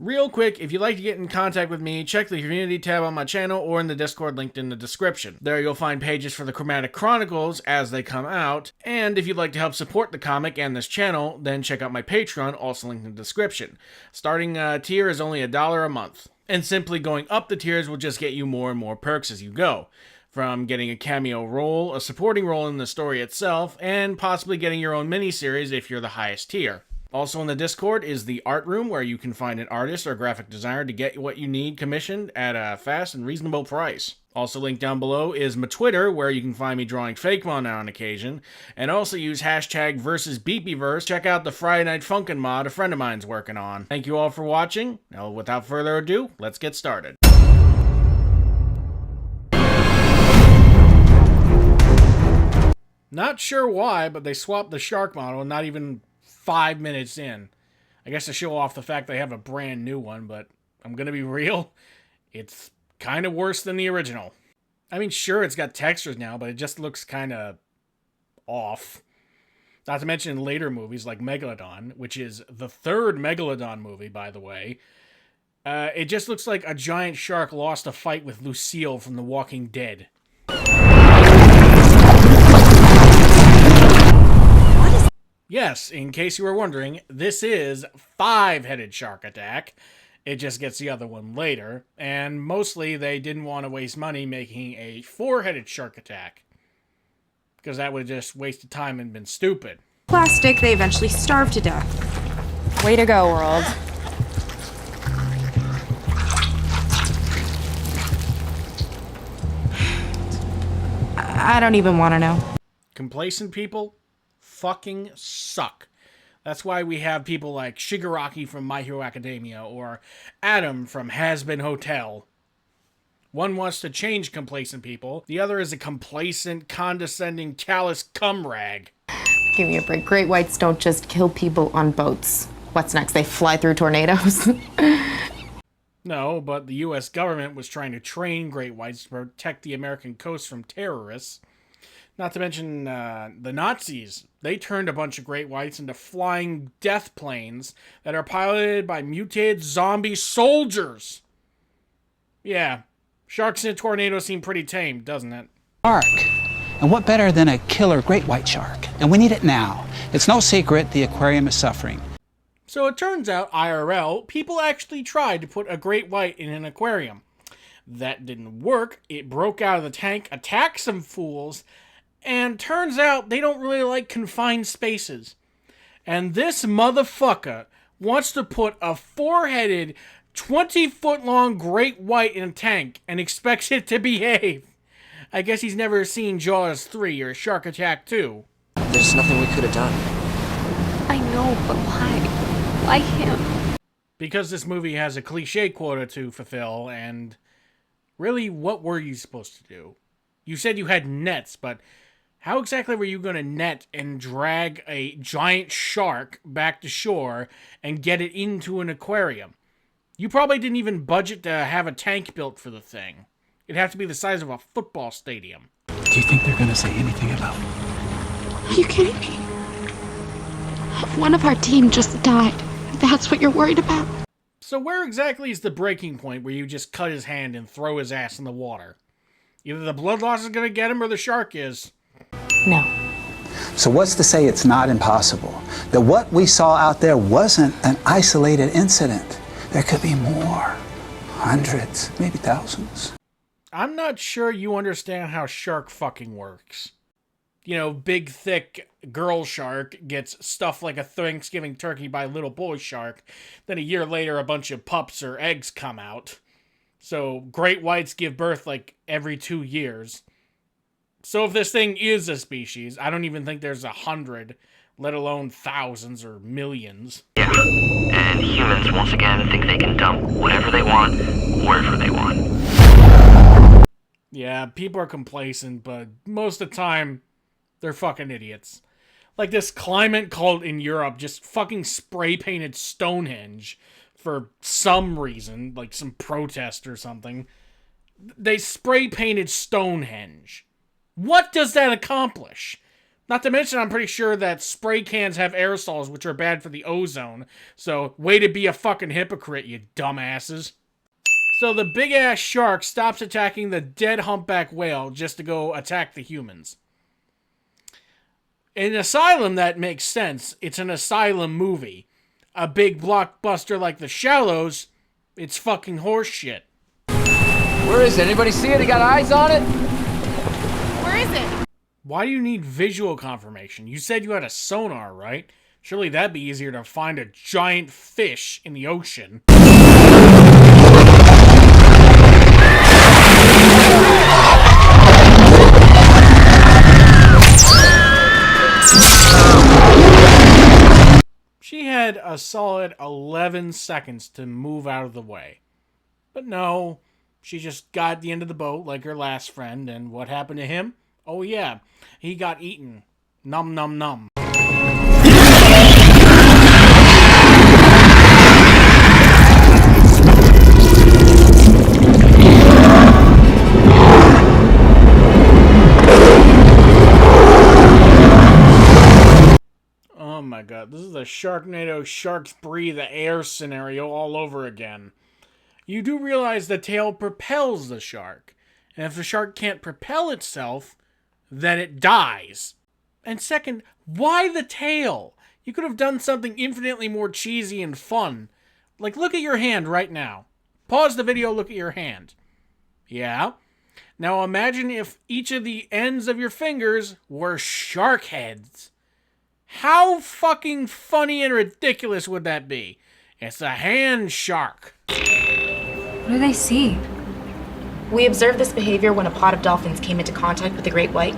Real quick, if you'd like to get in contact with me, check the community tab on my channel or in the Discord linked in the description. There you'll find pages for the Chromatic Chronicles as they come out, and if you'd like to help support the comic and this channel, then check out my Patreon, also linked in the description. Starting tier is only $1 a month, and simply going up the tiers will just get you more and more perks as you go. From getting a cameo role, a supporting role in the story itself, and possibly getting your own miniseries if you're the highest tier. Also in the Discord is the art room where you can find an artist or graphic designer to get what you need commissioned at a fast and reasonable price. Also linked down below is my Twitter where you can find me drawing Fakemon on occasion, and also use hashtag #VersusBeepyverse. Check out the Friday Night Funkin' mod a friend of mine's working on. Thank you all for watching. Now without further ado, let's get started. Not sure why, but they swapped the shark model not even 5 minutes in. I guess to show off the fact they have a brand new one, but I'm gonna be real, it's kind of worse than the original. I mean, sure, it's got textures now, but it just looks kind of off. Not to mention later movies like Megalodon, which is the third Megalodon movie, by the way. It just looks like a giant shark lost a fight with Lucille from The Walking Dead. Yes, in case you were wondering, this is 5-headed shark attack. It just gets the other one later, and mostly they didn't want to waste money making a 4-headed shark attack, because that would have just wasted time and been stupid. Plastic, they eventually starved to death. Way to go, world. I don't even want to know. Complacent people fucking suck. That's why we have people like Shigaraki from My Hero Academia or Adam from Has Been Hotel. One wants to change complacent people. The other is a complacent, condescending, callous cum rag. Give me a break. Great whites don't just kill people on boats. What's next? They fly through tornadoes? No, but the US government was trying to train great whites to protect the American coast from terrorists. Not to mention the Nazis. They turned a bunch of great whites into flying death planes that are piloted by mutated zombie soldiers. Yeah, sharks in a tornado seem pretty tame, doesn't it? Shark. And what better than a killer great white shark? And we need it now. It's no secret the aquarium is suffering. So it turns out, IRL, people actually tried to put a great white in an aquarium. That didn't work. It broke out of the tank, attacked some fools, and turns out they don't really like confined spaces. And this motherfucker wants to put a 4-headed, 20-foot-long great white in a tank and expects it to behave. I guess he's never seen Jaws 3 or Shark Attack 2. There's nothing we could have done. I know, but why? Why him? Because this movie has a cliche quota to fulfill, and really, what were you supposed to do? You said you had nets, but how exactly were you going to net and drag a giant shark back to shore and get it into an aquarium? You probably didn't even budget to have a tank built for the thing. It'd have to be the size of a football stadium. Do you think they're going to say anything about it? Are you kidding me? One of our team just died. That's what you're worried about? So where exactly is the breaking point where you just cut his hand and throw his ass in the water? Either the blood loss is going to get him or the shark is. No. So what's to say it's not impossible? That what we saw out there wasn't an isolated incident. There could be more. Hundreds, maybe thousands. I'm not sure you understand how shark fucking works. You know, big, thick girl shark gets stuffed like a Thanksgiving turkey by little boy shark. Then a year later, a bunch of pups or eggs come out. So great whites give birth like every 2 years. So if this thing is a species, I don't even think there's 100, let alone thousands or millions. Yeah, and humans once again think they can dump whatever they want, wherever they want. Yeah, people are complacent, but most of the time, they're fucking idiots. Like this climate cult in Europe just fucking spray-painted Stonehenge for some reason, like some protest or something. They spray-painted Stonehenge. What does that accomplish? Not to mention, I'm pretty sure that spray cans have aerosols, which are bad for the ozone. So, way to be a fucking hypocrite, you dumbasses. So the big-ass shark stops attacking the dead humpback whale just to go attack the humans. In Asylum, that makes sense. It's an Asylum movie. A big blockbuster like The Shallows, it's fucking horseshit. Where is it? Anybody see it? He got eyes on it? Where is it? Why do you need visual confirmation? You said you had a sonar, right? Surely that'd be easier to find a giant fish in the ocean. She had a solid 11 seconds to move out of the way. But no, she just got at the end of the boat like her last friend, and what happened to him? Oh yeah, he got eaten. Num num num. Oh my god, this is the Sharknado Sharks Breathe the Air scenario all over again. You do realize the tail propels the shark, and if the shark can't propel itself, then it dies. And second, why the tail? You could have done something infinitely more cheesy and fun. Like, look at your hand right now. Pause the video, look at your hand. Yeah? Now imagine if each of the ends of your fingers were shark heads. How fucking funny and ridiculous would that be? It's a hand shark. What do they see? We observed this behavior when a pod of dolphins came into contact with the great white.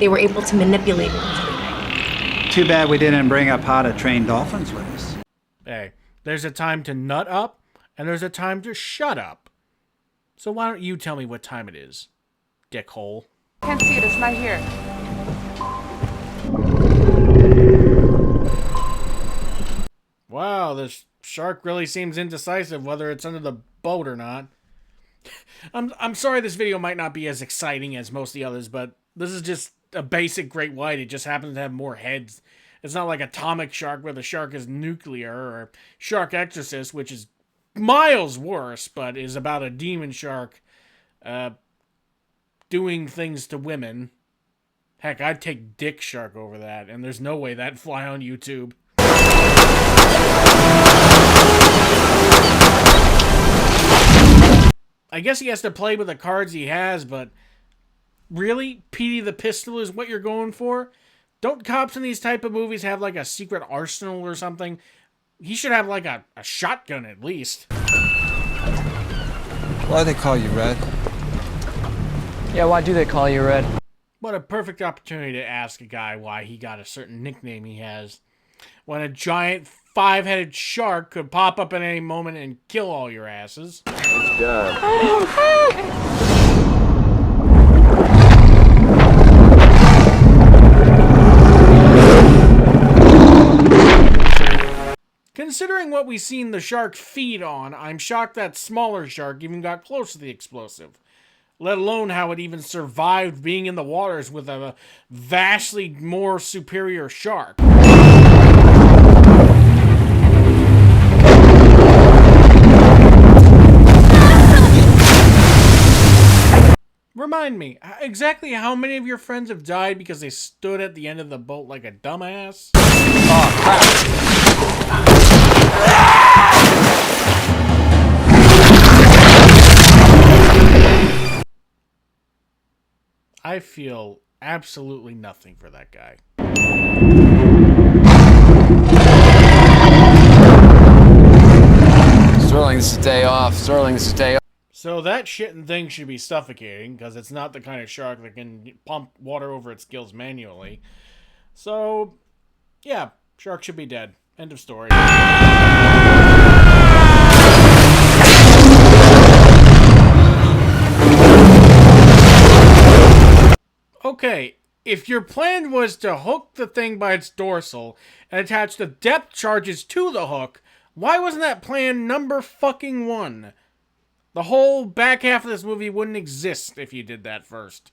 They were able to manipulate it. Too bad we didn't bring a pod of trained dolphins with us. Hey, there's a time to nut up, and there's a time to shut up. So why don't you tell me what time it is, dickhole? Can't see it, it's not here. Wow, this shark really seems indecisive whether it's under the boat or not. I'm sorry this video might not be as exciting as most of the others, but this is just a basic great white. It just happens to have more heads. It's not like Atomic Shark where the shark is nuclear, or Shark Exorcist, which is miles worse, but is about a demon shark doing things to women. Heck, I'd take Dick Shark over that, and there's no way that'd fly on YouTube. I guess he has to play with the cards he has, but really? Petey the Pistol is what you're going for? Don't cops in these type of movies have like a secret arsenal or something? He should have like a shotgun at least. Why do they call you Red? Yeah, why do they call you Red? What a perfect opportunity to ask a guy why he got a certain nickname he has. When a giant 5-headed shark could pop up at any moment and kill all your asses. It's done. Considering what we've seen the shark feed on, I'm shocked that smaller shark even got close to the explosive. Let alone how it even survived being in the waters with a vastly more superior shark. Remind me, exactly how many of your friends have died because they stood at the end of the boat like a dumbass? Oh, crap. I feel absolutely nothing for that guy. Sterling, this is day off. Sterling, this is day off. So that shitting thing should be suffocating, because it's not the kind of shark that can pump water over its gills manually. So, yeah, shark should be dead. End of story. Okay, if your plan was to hook the thing by its dorsal and attach the depth charges to the hook, why wasn't that plan number fucking 1? The whole back half of this movie wouldn't exist if you did that first.